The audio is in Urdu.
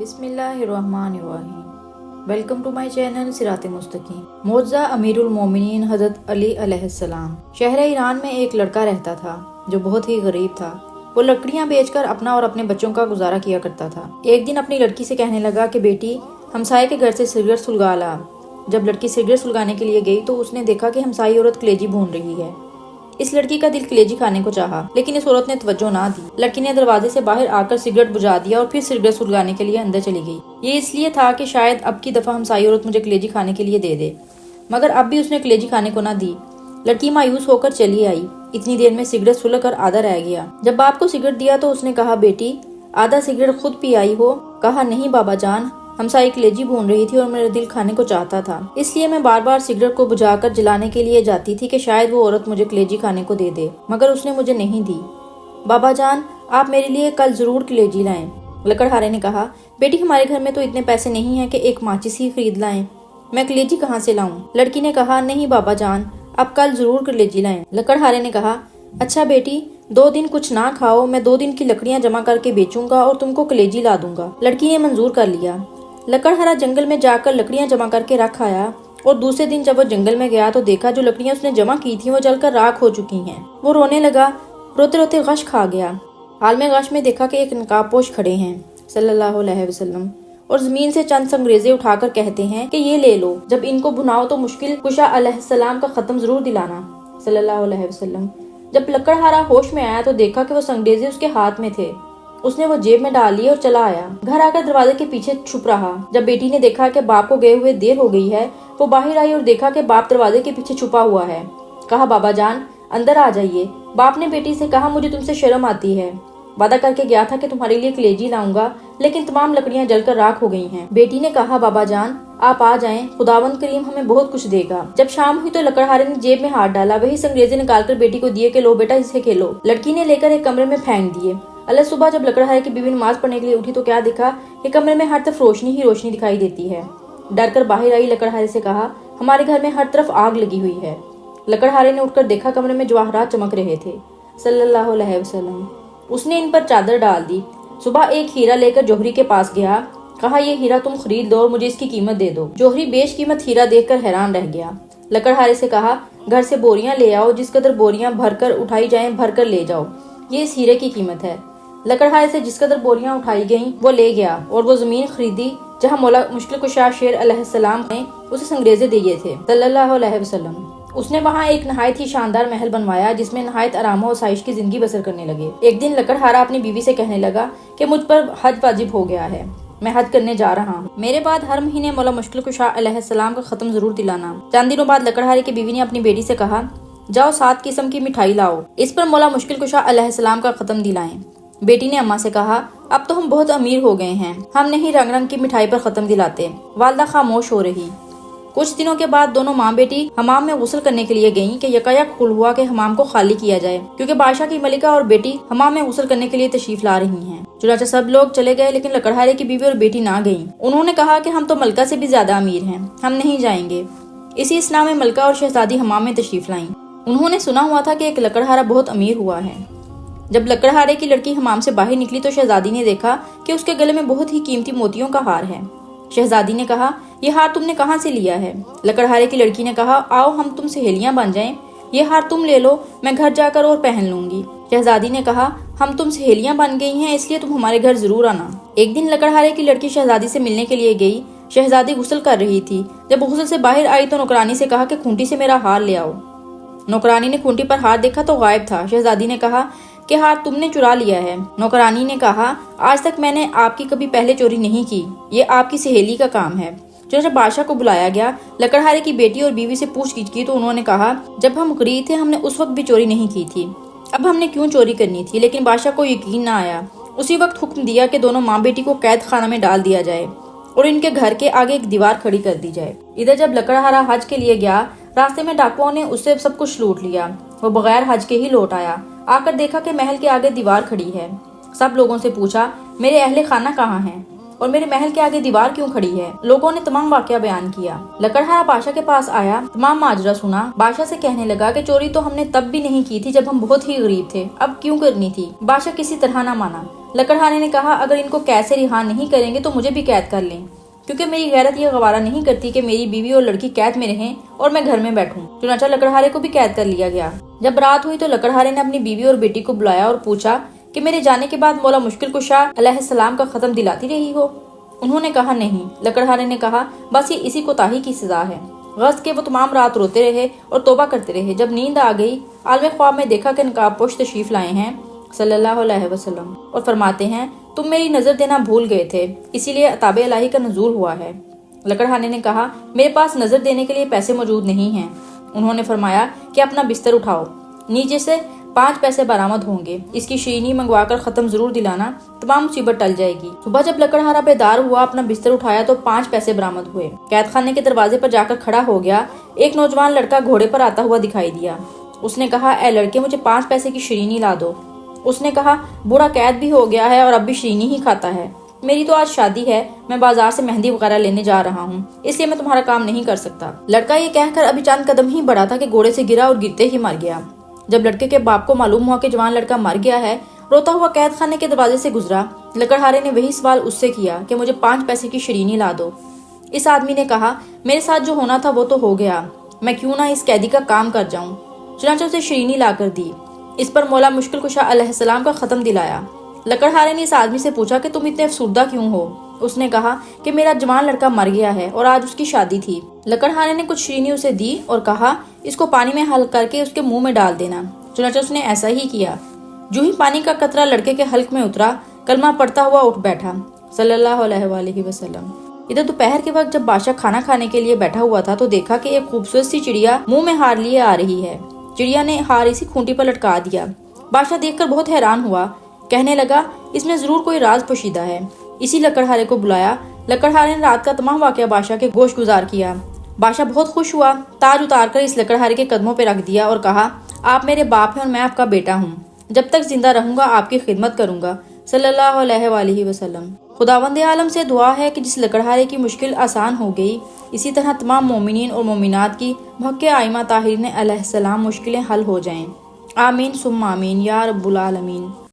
بسم اللہ الرحمن الرحیم۔ ویلکم ٹو مائی چینل صراط مستقیم۔ معجزہ امیر المومنین حضرت علی علیہ السلام۔ شہر ایران میں ایک لڑکا رہتا تھا جو بہت ہی غریب تھا۔ وہ لکڑیاں بیچ کر اپنا اور اپنے بچوں کا گزارا کیا کرتا تھا۔ ایک دن اپنی لڑکی سے کہنے لگا کہ بیٹی ہمسائے کے گھر سے سگریٹ سلگا لا۔ جب لڑکی سگریٹ سلگانے کے لیے گئی تو اس نے دیکھا کہ ہمسائی عورت کلیجی بھون رہی ہے۔ اس لڑکی کا دل کلیجی کھانے کو چاہا، لیکن اس عورت نے توجہ نہ دی۔ لڑکی نے دروازے سے باہر آ کر سگریٹ بجھا دیا اور پھر سگریٹ سلگانے کے لیے اندر چلی گئی۔ یہ اس لیے تھا کہ شاید اب کی دفعہ ہمسائی عورت مجھے کلیجی کھانے کے لیے دے دے، مگر اب بھی اس نے کلیجی کھانے کو نہ دی۔ لڑکی مایوس ہو کر چلی آئی۔ اتنی دیر میں سگریٹ سلگ کر آدھا رہ گیا۔ جب باپ کو سگریٹ دیا تو اس نے کہا، بیٹی آدھا سگریٹ خود پی آئی ہو؟ کہا، نہیں بابا جان، ہمسائی کلیجی بھون رہی تھی اور میرا دل کھانے کو چاہتا تھا، اس لیے میں بار بار سگریٹ کو بجھا کر جلانے کے لیے جاتی تھی کہ شاید وہ عورت مجھے کلیجی کھانے کو دے دے، مگر اس نے مجھے نہیں دی۔ بابا جان، آپ میرے لیے کل ضرور کلیجی لائیں۔ لکڑہارے نے کہا، بیٹی ہمارے گھر میں تو اتنے پیسے نہیں ہیں کہ ایک ماچس ہی خرید لائیں، میں کلیجی کہاں سے لاؤں؟ لڑکی نے کہا، نہیں بابا جان، آپ کل ضرور کلیجی لائیں۔ لکڑہارے نے کہا، اچھا بیٹی 2 دن کچھ نہ کھاؤ، میں 2 دن کی لکڑیاں جمع کر کے بیچوں گا اور تم کو کلیجی لا دوں گا۔ لڑکی نے منظور کر لیا۔ لکڑہارا جنگل میں جا کر لکڑیاں جمع کر کے رکھ آیا اور دوسرے دن جب وہ جنگل میں گیا تو دیکھا جو لکڑیاں اس نے جمع کی تھیں وہ جل کر راکھ ہو چکی ہیں۔ وہ رونے لگا، روتے روتے غش کھا گیا۔ حال میں غش میں دیکھا کہ ایک نقاب پوش کھڑے ہیں صلی اللہ علیہ وسلم، اور زمین سے چند سنگریزے اٹھا کر کہتے ہیں کہ یہ لے لو، جب ان کو بھناؤ تو مشکل کشا علیہ السلام کا ختم ضرور دلانا صلی اللہ علیہ وسلم۔ جب لکڑہارا ہوش میں آیا تو دیکھا کہ وہ سنگریزے اس کے ہاتھ میں تھے۔ اس نے وہ جیب میں ڈال لیے اور چلا آیا۔ گھر آ کر دروازے کے پیچھے چھپ رہا۔ جب بیٹی نے دیکھا کہ باپ کو گئے ہوئے دیر ہو گئی ہے، وہ باہر آئی اور دیکھا کہ باپ دروازے کے پیچھے چھپا ہوا ہے۔ کہا، بابا جان اندر آ جائیے۔ باپ نے بیٹی سے کہا، مجھے تم سے شرم آتی ہے، وعدہ کر کے گیا تھا کہ تمہارے لیے کلیجی لاؤں گا، لیکن تمام لکڑیاں جل کر راکھ ہو گئی ہیں۔ بیٹی نے کہا، بابا جان آپ آ جائیں، خداوند کریم ہمیں بہت کچھ دے گا۔ جب شام ہوئی تو لکڑہارے نے جیب میں ہاتھ ڈالا، وہی سنگریزے نکال کر بیٹی کو دیے کہ لو بیٹا اسے کھیلو۔ لڑکی نے لے کر ایک کمرے میں پھینک دیے۔ اللہ صبح جب لکڑہارے کی بیوی نماز پڑھنے کے لیے اٹھی تو کیا دیکھا کہ کمرے میں ہر طرف روشنی ہی روشنی دکھائی دیتی ہے۔ ڈر کر باہر آئی، لکڑہارے سے کہا، ہمارے گھر میں ہر طرف آگ لگی ہوئی ہے۔ لکڑہارے نے اٹھ کر دیکھا کمرے میں جواہرات چمک رہے تھے صلی اللہ علیہ وسلم۔ اس نے ان پر چادر ڈال دی۔ صبح ایک ہیرا لے کر جوہری کے پاس گیا، کہا، یہ ہیرا تم خرید لو اور مجھے اس کی قیمت دے دو۔ جوہری بیش قیمت ہیرا دیکھ کر حیران رہ گیا۔ لکڑہارے سے کہا، گھر سے بوریاں لے آؤ، جس قدر بوریاں بھر کر اٹھائی جائیں بھر کر لے جاؤ، یہ اس ہیرے کی قیمت ہے۔ لکڑہارے سے جس قدر بوریاں اٹھائی گئیں وہ لے گیا اور وہ زمین خریدی جہاں مولا مشکل کشا شیر علیہ السلام نے اسے سنگریزے دیے تھے صلی اللہ علیہ وسلم۔ اس نے وہاں ایک نہایت ہی شاندار محل بنوایا جس میں نہایت آرام و آسائش کی زندگی بسر کرنے لگے۔ ایک دن لکڑہارا اپنی بیوی سے کہنے لگا کہ مجھ پر حج واجب ہو گیا ہے، میں حج کرنے جا رہا ہوں، میرے بعد ہر مہینے مولا مشکل کشا علیہ السلام کا ختم ضرور دلانا۔ چند دنوں بعد لکڑہارے کی بیوی نے اپنی بیٹی سے کہا، جاؤ 7 قسم کی مٹھائی لاؤ، اس پر مولا مشکل کشا علیہ السلام کا ختم دلائیں۔ بیٹی نے اماں سے کہا، اب تو ہم بہت امیر ہو گئے ہیں، ہم نہیں رنگ رنگ کی مٹھائی پر ختم دلاتے۔ والدہ خاموش ہو رہی۔ کچھ دنوں کے بعد دونوں ماں بیٹی حمام میں غسل کرنے کے لیے گئیں کہ یکایک خل ہوا کہ حمام کو خالی کیا جائے، کیونکہ بادشاہ کی ملکہ اور بیٹی حمام میں غسل کرنے کے لیے تشریف لا رہی ہیں۔ چنانچہ سب لوگ چلے گئے، لیکن لکڑہارے کی بیوی اور بیٹی نہ گئیں۔ انہوں نے کہا کہ ہم تو ملکہ سے بھی زیادہ امیر ہیں، ہم نہیں جائیں گے۔ اسی اسنا میں ملکہ اور شہزادی حمام میں تشریف لائیں۔ انہوں نے سنا ہوا تھا کہ ایک لکڑہارا بہت امیر ہوا ہے۔ جب لکڑہارے کی لڑکی حمام سے باہر نکلی تو شہزادی نے دیکھا کہ اس کے گلے میں بہت ہی قیمتی موتیوں کا ہار ہے۔ شہزادی نے کہا، یہ ہار تم نے کہاں سے لیا ہے؟ لکڑہارے کی لڑکی نے کہا، آؤ ہم تم سہیلیاں بن جائیں، یہ ہار تم لے لو، میں گھر جا کر اور پہن لوں گی۔ شہزادی نے کہا، ہم تم سہیلیاں بن گئی ہیں اس لیے تم ہمارے گھر ضرور آنا۔ ایک دن لکڑہارے کی لڑکی شہزادی سے ملنے کے لیے گئی۔ شہزادی غسل کر رہی تھی۔ جب غسل سے باہر آئی تو نوکرانی سے کہا کہ کھونٹی سے میرا ہار لے آؤ۔ نوکرانی نے کھونٹی پر ہار دیکھا تو غائب تھا۔ شہزادی نے کہا کہ ہار تم نے چرا لیا ہے۔ نوکرانی نے کہا، آج تک میں نے آپ کی کبھی پہلے چوری نہیں کی، یہ آپ کی سہیلی کا کام ہے۔ چنانچہ بادشاہ کو بلایا گیا۔ لکڑہارے کی بیٹی اور بیوی سے پوچھ گچھ کی تو انہوں نے کہا، جب ہم غریب تھے ہم نے اس وقت بھی چوری نہیں کی تھی، اب ہم نے کیوں چوری کرنی تھی؟ لیکن بادشاہ کو یقین نہ آیا۔ اسی وقت حکم دیا کہ دونوں ماں بیٹی کو قید خانہ میں ڈال دیا جائے اور ان کے گھر کے آگے ایک دیوار کھڑی کر دی جائے۔ ادھر جب لکڑہارا حج کے لیے گیا، راستے میں ڈاکوؤں نے اس سے سب کچھ لوٹ لیا۔ وہ بغیر حج کے ہی لوٹ آیا۔ آ کر دیکھا کہ محل کے آگے دیوار کھڑی ہے۔ سب لوگوں سے پوچھا، میرے اہل خانہ کہاں ہیں اور میرے محل کے آگے دیوار کیوں کھڑی ہے؟ لوگوں نے تمام واقعہ بیان کیا۔ لکڑہارا بادشاہ کے پاس آیا، تمام ماجرا سنا۔ بادشاہ سے کہنے لگا کہ چوری تو ہم نے تب بھی نہیں کی تھی جب ہم بہت ہی غریب تھے، اب کیوں کرنی تھی؟ بادشاہ کسی طرح نہ مانا۔ لکڑہارے نے کہا اگر ان کو قید سے رہا نہیں کریں گے تو مجھے بھی قید کر لیں، کیونکہ میری غیرت یہ گوارا نہیں کرتی کہ میری بیوی اور لڑکی قید میں رہیں اور میں گھر میں بیٹھوں۔ چنانچہ لکڑہارے کو بھی قید کر لیا گیا۔ جب رات ہوئی تو لکڑہارے نے اپنی بیوی اور بیٹی کو بلایا اور پوچھا کہ میرے جانے کے بعد مولا مشکل کشا علیہ السلام کا ختم دلاتی رہی ہو؟ انہوں نے کہا نہیں۔ لکڑہارے نے کہا بس یہ اسی کوتاہی کی سزا ہے۔ غرض کے وہ تمام رات روتے رہے اور توبہ کرتے رہے۔ جب نیند آ گئی، عالم خواب میں دیکھا کہ نقاب پوش تشریف لائے ہیں صلی اللہ علیہ وسلم اور فرماتے ہیں تم میری نظر دینا بھول گئے تھے، اسی لیے عتاب الہی کا نزول ہوا ہے۔ لکڑہارے نے کہا میرے پاس نظر دینے کے لیے پیسے موجود نہیں ہیں۔ انہوں نے فرمایا کہ اپنا بستر اٹھاؤ، نیچے سے 5 پیسے برآمد ہوں گے، اس کی شیرینی منگوا کر ختم ضرور دلانا، تمام مصیبت ٹل جائے گی۔ صبح جب لکڑہارا بیدار ہوا، اپنا بستر اٹھایا تو 5 پیسے برآمد ہوئے۔ قید خانے کے دروازے پر جا کر کھڑا ہو گیا۔ ایک نوجوان لڑکا گھوڑے پر آتا ہوا دکھائی دیا۔ اس نے کہا اے لڑکے مجھے 5 پیسے کی شیرینی لا دو۔ اس نے کہا بوڑھا قید بھی ہو گیا ہے اور اب بھی شیرینی ہی کھاتا ہے، میری تو آج شادی ہے، میں بازار سے مہندی وغیرہ لینے جا رہا ہوں، اس لیے میں تمہارا کام نہیں کر سکتا۔ لڑکا یہ کہہ کر ابھی چند قدم ہی بڑھا تھا کہ گھوڑے سے گرا اور گرتے ہی مر گیا۔ جب لڑکے کے باپ کو معلوم ہوا کہ جوان لڑکا مر گیا ہے، روتا ہوا قید خانے کے دروازے سے گزرا۔ لکڑہارے نے وہی سوال اس سے کیا کہ مجھے 5 پیسے کی شیرینی لا دو۔ اس آدمی نے کہا میرے ساتھ جو ہونا تھا وہ تو ہو گیا، میں کیوں نہ اس قیدی کا کام کر جاؤں۔ چنانچہ اسے شیرینی لا کر دی۔ اس پر مولا مشکل کشا علیہ السلام کا ختم دلایا۔ لکڑہارے نے اس آدمی سے پوچھا کہ تم اتنے افسردہ کیوں ہو؟ اس نے کہا کہ میرا جوان لڑکا مر گیا ہے اور آج اس کی شادی تھی۔ لکڑہارے نے کچھ شیرینی اسے دی اور کہا اس کو پانی میں حل کر کے اس کے منہ میں ڈال دینا۔ چنانچہ اس نے ایسا ہی کیا۔ جو ہی پانی کا قطرہ لڑکے کے حلق میں اترا، کلمہ پڑھتا ہوا اٹھ بیٹھا صلی اللہ علیہ وآلہ وسلم۔ ادھر دوپہر کے وقت جب بادشاہ کھانا کھانے کے لیے بیٹھا ہوا تھا تو دیکھا کہ ایک خوبصورت سی چڑیا منہ میں ہار لیے آ رہی ہے۔ چڑیا نے ہار اسی کھونٹی پر لٹکا دیا۔ بادشاہ دیکھ کر بہت حیران ہوا، کہنے لگا اس میں ضرور کوئی راز پوشیدہ ہے۔ اسی لکڑہارے کو بلایا۔ لکڑہارے نے رات کا تمام واقعہ بادشاہ کے گوش گزار کیا۔ بادشاہ بہت خوش ہوا، تاج اتار کر اس لکڑہارے کے قدموں پہ رکھ دیا اور کہا آپ میرے باپ ہیں اور میں آپ کا بیٹا ہوں، جب تک زندہ رہوں گا آپ کی خدمت کروں گا صلی اللہ علیہ وآلہ وسلم۔ خداوند عالم سے دعا ہے کہ جس لکڑہارے کی مشکل آسان ہو گئی، اسی طرح تمام مومنین اور مومنات کی بحق آئمہ طاہرین علیہ السلام مشکلیں حل ہو جائیں۔ آمین ثم آمین یا رب العالمین۔